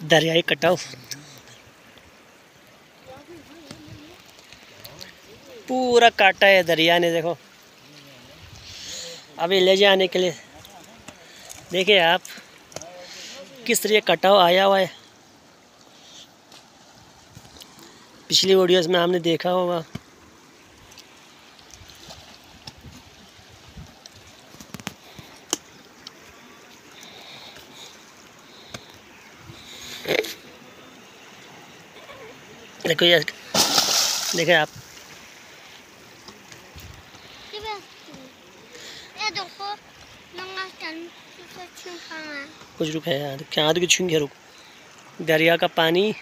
दरियाई कटाव पूरा काटा है दरिया ने। देखो अभी ले जाने के लिए देखिए आप किस तरह कटाव आया हुआ है। पिछली वीडियोस में हमने देखा होगा। देखो ये देखें आप, कुछ रुक है यार, क्या रुक, दरिया का पानी